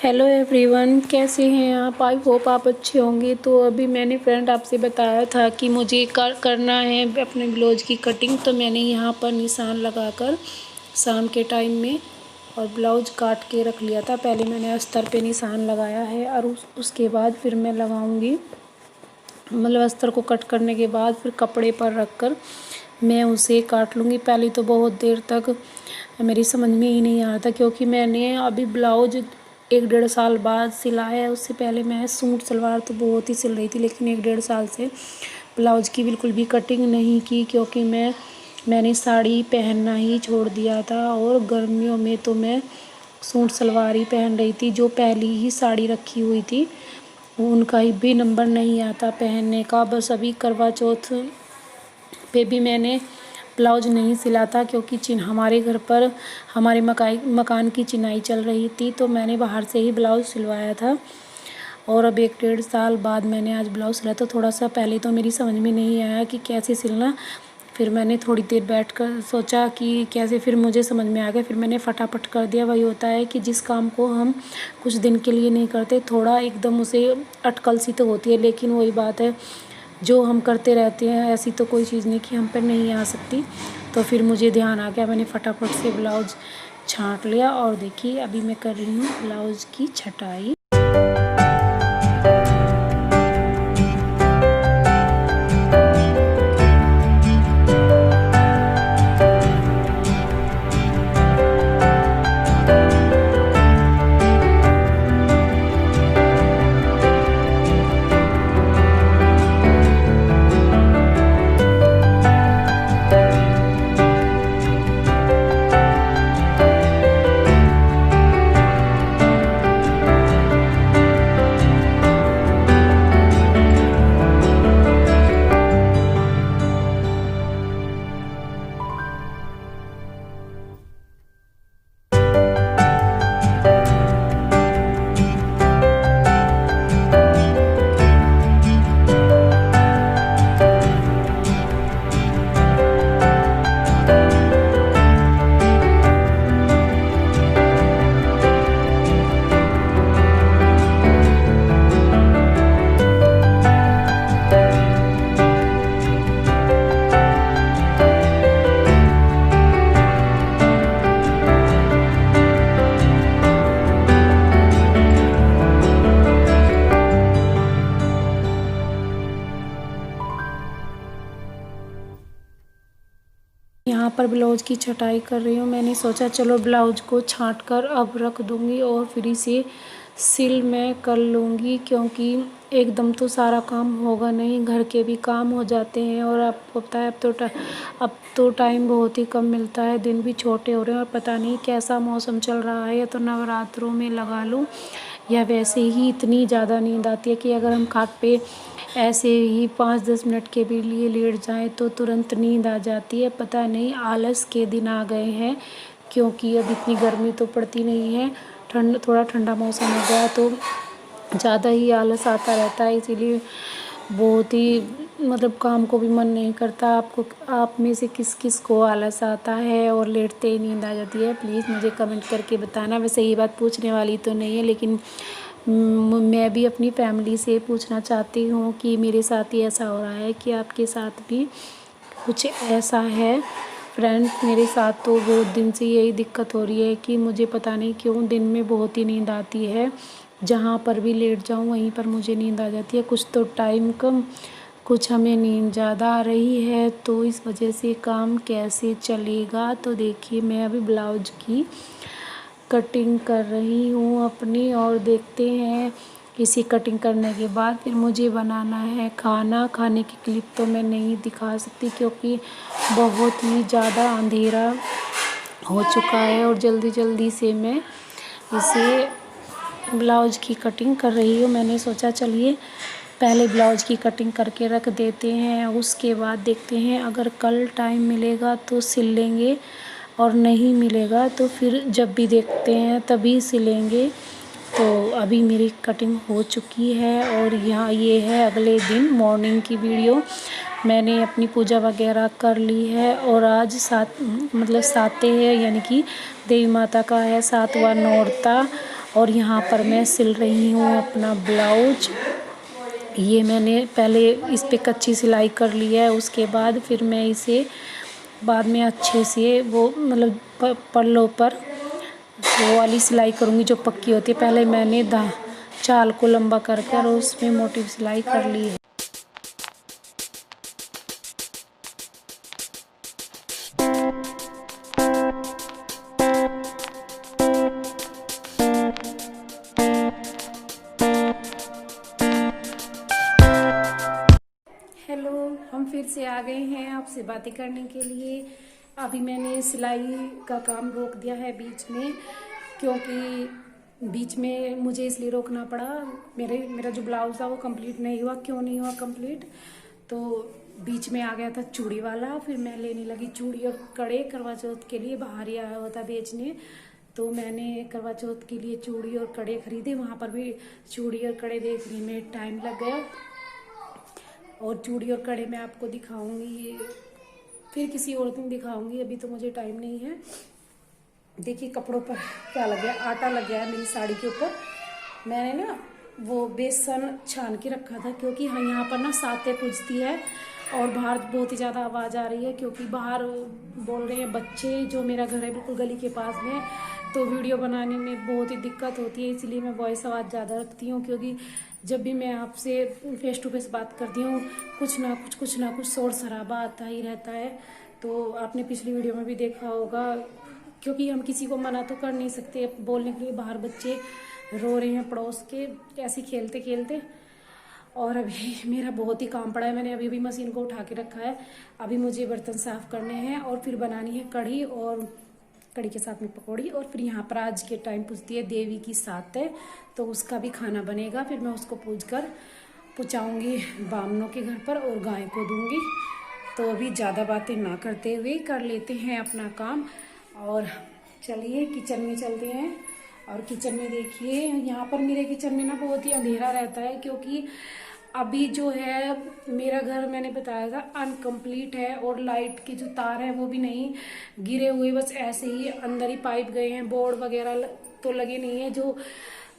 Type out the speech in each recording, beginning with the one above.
Hello everyone, कैसे हैं आप? आई होप आप अच्छे होंगे। तो अभी मैंने फ्रेंड आपसे बताया था कि मुझे करना है अपने ब्लाउज की कटिंग। तो मैंने यहाँ पर निशान लगाकर शाम के टाइम में और ब्लाउज काट के रख लिया था। पहले मैंने अस्तर पे निशान लगाया है और उसके बाद फिर मैं लगाऊंगी, मतलब अस्तर को कट करने के बाद फिर कपड़े पर रख कर मैं उसे काट लूँगी। पहले तो बहुत देर तक मेरी समझ में ही नहीं आ रहा था, क्योंकि मैंने अभी ब्लाउज 1-1.5 साल बाद सिला है। उससे पहले मैं सूट सलवार तो बहुत ही सिल रही थी, लेकिन 1-1.5 साल से ब्लाउज़ की बिल्कुल भी कटिंग नहीं की, क्योंकि मैंने साड़ी पहनना ही छोड़ दिया था। और गर्मियों में तो मैं सूट सलवार ही पहन रही थी। जो पहली ही साड़ी रखी हुई थी उनका ही भी नंबर नहीं आता पहनने का। बस अभी करवा चौथ पे भी मैंने ब्लाउज नहीं सिला था, क्योंकि हमारे घर पर हमारे मकान की चिनाई चल रही थी, तो मैंने बाहर से ही ब्लाउज़ सिलवाया था। और अब 1-1.5 साल बाद मैंने आज ब्लाउज़ सिला। तो थोड़ा सा पहले तो मेरी समझ में नहीं आया कि कैसे सिलना। फिर मैंने थोड़ी देर बैठकर सोचा कि कैसे, फिर मुझे समझ में आ गया। फिर मैंने फटाफट कर दिया। वही होता है कि जिस काम को हम कुछ दिन के लिए नहीं करते, थोड़ा एकदम उसे अटकल सी तो होती है, लेकिन वही बात है, जो हम करते रहते हैं ऐसी तो कोई चीज़ नहीं कि हम पर नहीं आ सकती। तो फिर मुझे ध्यान आ गया, मैंने फटाफट से ब्लाउज़ छाँट लिया। और देखिए अभी मैं कर रही हूँ ब्लाउज़ की छटाई। यहाँ पर ब्लाउज़ की छटाई कर रही हूँ। मैंने सोचा चलो ब्लाउज़ को छाँट कर अब रख दूँगी और फिर इसे सिल मैं कर लूँगी, क्योंकि एकदम तो सारा काम होगा नहीं, घर के भी काम हो जाते हैं। और आपको पता है अब तो टाइम बहुत ही कम मिलता है, दिन भी छोटे हो रहे हैं। और पता नहीं कैसा मौसम चल रहा है, या तो नवरात्रों में लगा लूँ या वैसे ही इतनी ज़्यादा नींद आती है कि अगर हम खाट पे ऐसे ही 5-10 मिनट के भी लिए लेट जाएं तो तुरंत नींद आ जाती है। पता नहीं आलस के दिन आ गए हैं, क्योंकि अब इतनी गर्मी तो पड़ती नहीं है, थोड़ा ठंडा मौसम हो गया तो ज़्यादा ही आलस आता रहता है। इसीलिए बहुत ही मतलब काम को भी मन नहीं करता। आप में से किस किस को आलस आता है और लेटते ही नींद आ जाती है? प्लीज़ मुझे कमेंट करके बताना। वैसे ये बात पूछने वाली तो नहीं है, लेकिन मैं भी अपनी फैमिली से पूछना चाहती हूँ कि मेरे साथ ही ऐसा हो रहा है कि आपके साथ भी कुछ ऐसा है? फ्रेंड, मेरे साथ तो बहुत दिन से यही दिक्कत हो रही है कि मुझे पता नहीं क्यों दिन में बहुत ही नींद आती है। जहाँ पर भी लेट जाऊँ वहीं पर मुझे नींद आ जाती है। कुछ तो टाइम कम, कुछ हमें नींद ज़्यादा आ रही है, तो इस वजह से काम कैसे चलेगा? तो देखिए मैं अभी ब्लाउज की कटिंग कर रही हूँ अपनी, और देखते हैं इसी कटिंग करने के बाद फिर मुझे बनाना है खाना। खाने की क्लिप तो मैं नहीं दिखा सकती, क्योंकि बहुत ही ज़्यादा अंधेरा हो चुका है और जल्दी जल्दी से मैं इसे ब्लाउज की कटिंग कर रही हूँ। मैंने सोचा चलिए पहले ब्लाउज की कटिंग करके रख देते हैं, उसके बाद देखते हैं अगर कल टाइम मिलेगा तो सिल लेंगे, और नहीं मिलेगा तो फिर जब भी देखते हैं तभी सिलेंगे। तो अभी मेरी कटिंग हो चुकी है, और यहाँ ये है अगले दिन मॉर्निंग की वीडियो। मैंने अपनी पूजा वगैरह कर ली है, और आज साते हैं, यानी कि देवी माता का है 7वां नौरता। और यहाँ पर मैं सिल रही हूँ अपना ब्लाउज। ये मैंने पहले इस पे कच्ची सिलाई कर लिया है, उसके बाद फिर मैं इसे बाद में अच्छे से वो मतलब पल्लों पर वो वाली सिलाई करूँगी जो पक्की होती है। पहले मैंने चाल को लंबा कर कर और उसमें मोटी सिलाई कर ली है। हेलो, हम फिर से आ गए हैं आपसे बातें करने के लिए। अभी मैंने सिलाई का काम रोक दिया है बीच में, क्योंकि बीच में मुझे इसलिए रोकना पड़ा, मेरा जो ब्लाउज था वो कंप्लीट नहीं हुआ। क्यों नहीं हुआ कंप्लीट? तो बीच में आ गया था चूड़ी वाला, फिर मैं लेने लगी चूड़ी और कड़े। करवा चौथ के लिए बाहर ही आया हुआ था बेचने, तो मैंने करवा चौथ के लिए चूड़ी और कड़े खरीदे। वहाँ पर भी चूड़ी और कड़े देखने में टाइम लग गया, और चूड़ी और कड़े मैं आपको दिखाऊंगी, फिर किसी और दिन दिखाऊंगी, अभी तो मुझे टाइम नहीं है। देखिए कपड़ों पर क्या लग गया, आटा लग गया है मेरी साड़ी के ऊपर। मैंने ना वो बेसन छान के रखा था, क्योंकि हाँ यहाँ पर ना सातें पूजती है और बाहर बहुत ही ज़्यादा आवाज़ आ रही है, क्योंकि बाहर बोल रहे हैं बच्चे। जो मेरा घर है बिल्कुल गली के पास में, तो वीडियो बनाने में बहुत ही दिक्कत होती है, इसलिए मैं वॉइस आवाज़ ज़्यादा रखती हूँ। क्योंकि जब भी मैं आपसे फेस टू फेस बात करती हूँ, कुछ ना कुछ शोर शराबा आता ही रहता है। तो आपने पिछली वीडियो में भी देखा होगा, क्योंकि हम किसी को मना तो कर नहीं सकते बोलने के लिए। बाहर बच्चे रो रहे हैं पड़ोस के, ऐसे खेलते खेलते। और अभी मेरा बहुत ही काम पड़ा है, मैंने अभी मशीन को उठा के रखा है। अभी मुझे बर्तन साफ करने हैं और फिर बनानी है कढ़ी, और कढ़ी के साथ में पकौड़ी। और फिर यहाँ पर आज के टाइम पूजती है देवी की सात है, तो उसका भी खाना बनेगा। फिर मैं उसको पूज कर पहुँचाऊँगी बामनों के घर पर और गाय को दूँगी। तो अभी ज़्यादा बातें ना करते हुए कर लेते हैं अपना काम, और चलिए किचन में चलते हैं। और किचन में देखिए, यहाँ पर मेरे किचन में ना बहुत ही अंधेरा रहता है, क्योंकि अभी जो है मेरा घर मैंने बताया था अनकम्प्लीट है, और लाइट के जो तार है वो भी नहीं गिरे हुए, बस ऐसे ही अंदर ही पाइप गए हैं। बोर्ड वगैरह तो लगे नहीं है, जो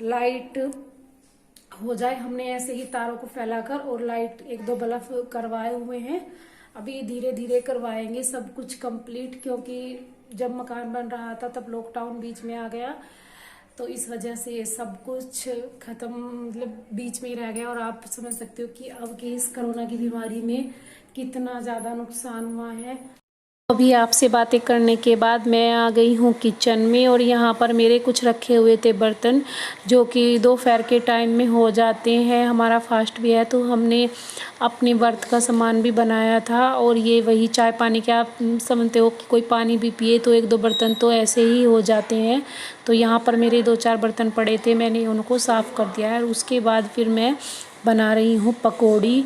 लाइट हो जाए हमने ऐसे ही तारों को फैलाकर, और लाइट एक दो बल्ब करवाए हुए हैं। अभी धीरे धीरे करवाएंगे सब कुछ कंप्लीट, क्योंकि जब मकान बन रहा था तब लॉकडाउन बीच में आ गया, तो इस वजह से सब कुछ खत्म, मतलब बीच में ही रह गया। और आप समझ सकते हो कि अब की इस कोरोना की बीमारी में कितना ज़्यादा नुकसान हुआ है। अभी आपसे बातें करने के बाद मैं आ गई हूँ किचन में, और यहाँ पर मेरे कुछ रखे हुए थे बर्तन, जो कि दोपहर के टाइम में हो जाते हैं। हमारा फास्ट भी है, तो हमने अपने व्रत का सामान भी बनाया था। और ये वही चाय पानी के, आप समझते हो कि कोई पानी भी पिए तो एक दो बर्तन तो ऐसे ही हो जाते हैं। तो यहाँ पर मेरे दो चार बर्तन पड़े थे, मैंने उनको साफ़ कर दिया है। उसके बाद फिर मैं बना रही हूँ पकौड़ी।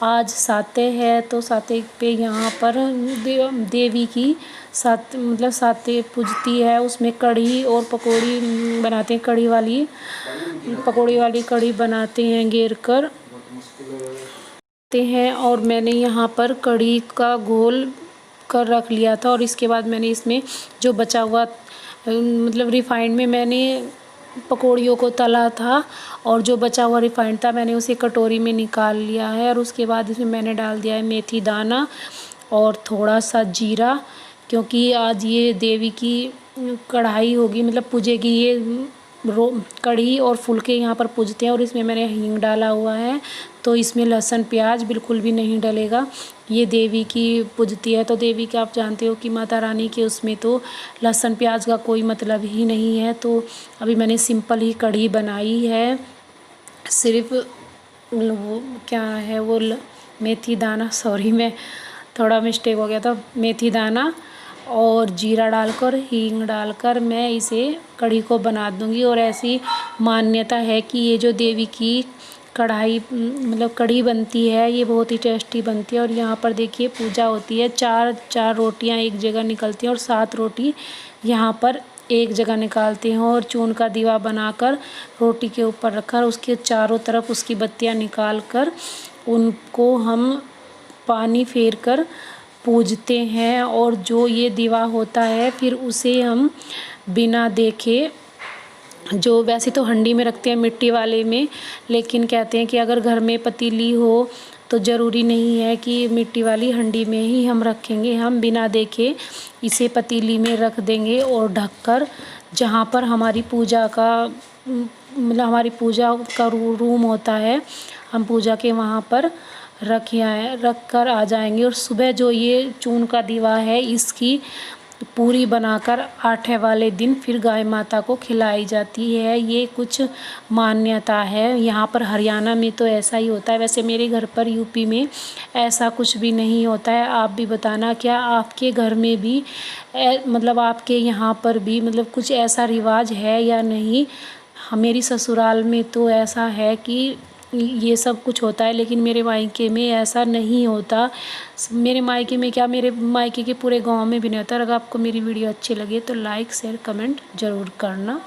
आज साते है, तो साते पे यहाँ पर देवी की सात मतलब साते पूजती है, उसमें कढ़ी और पकौड़ी बनाते हैं। पकौड़ी वाली कढ़ी बनाते हैं घेर कर हैं। और मैंने यहाँ पर कढ़ी का घोल कर रख लिया था, और इसके बाद मैंने इसमें जो बचा हुआ मतलब रिफाइंड में मैंने पकौड़ियों को तला था, और जो बचा हुआ रिफाइंड था मैंने उसे कटोरी में निकाल लिया है। और उसके बाद इसमें मैंने डाल दिया है मेथी दाना और थोड़ा सा जीरा, क्योंकि आज ये देवी की कढ़ाई होगी, मतलब पूजेगी ये कढ़ी, और फुलके यहाँ पर पूजते हैं। और इसमें मैंने हींग डाला हुआ है, तो इसमें लहसुन प्याज बिल्कुल भी नहीं डलेगा। ये देवी की पूजती है, तो देवी के आप जानते हो कि माता रानी के उसमें तो लहसुन प्याज का कोई मतलब ही नहीं है। तो अभी मैंने सिंपल ही कढ़ी बनाई है, सिर्फ वो क्या है वो मेथी दाना, सॉरी मैं थोड़ा मिस्टेक हो गया था, मेथी दाना और जीरा डालकर हींग डालकर मैं इसे कढ़ी को बना दूंगी। और ऐसी मान्यता है कि ये जो देवी की कढ़ाई मतलब कढ़ी बनती है, ये बहुत ही टेस्टी बनती है। और यहाँ पर देखिए पूजा होती है, चार रोटियाँ एक जगह निकलती हैं, और 7 रोटी यहाँ पर एक जगह निकालते हैं। और चून का दीवा बनाकर रोटी के ऊपर रखकर उसके चारों तरफ उसकी बत्तियाँ निकाल कर उनको हम पानी फेर कर पूजते हैं। और जो ये दीवा होता है फिर उसे हम बिना देखे जो वैसे तो हंडी में रखते हैं मिट्टी वाले में, लेकिन कहते हैं कि अगर घर में पतीली हो तो ज़रूरी नहीं है कि मिट्टी वाली हंडी में ही हम रखेंगे। हम बिना देखे इसे पतीली में रख देंगे और ढककर जहाँ पर हमारी पूजा का मतलब हमारी पूजा का रूम होता है, हम पूजा के वहाँ पर रख कर आ जाएंगे। और सुबह जो ये चून का दीवा है इसकी पूरी बनाकर आठे वाले दिन फिर गाय माता को खिलाई जाती है। ये कुछ मान्यता है यहाँ पर। हरियाणा में तो ऐसा ही होता है, वैसे मेरे घर पर यूपी में ऐसा कुछ भी नहीं होता है। आप भी बताना क्या आपके घर में भी मतलब आपके यहाँ पर भी मतलब कुछ ऐसा रिवाज है या नहीं। मेरी ससुराल में तो ऐसा है कि ये सब कुछ होता है, लेकिन मेरे मायके में ऐसा नहीं होता। मेरे मायके में क्या, मेरे मायके के पूरे गांव में भी नहीं होता। अगर आपको मेरी वीडियो अच्छी लगे तो लाइक शेयर कमेंट ज़रूर करना।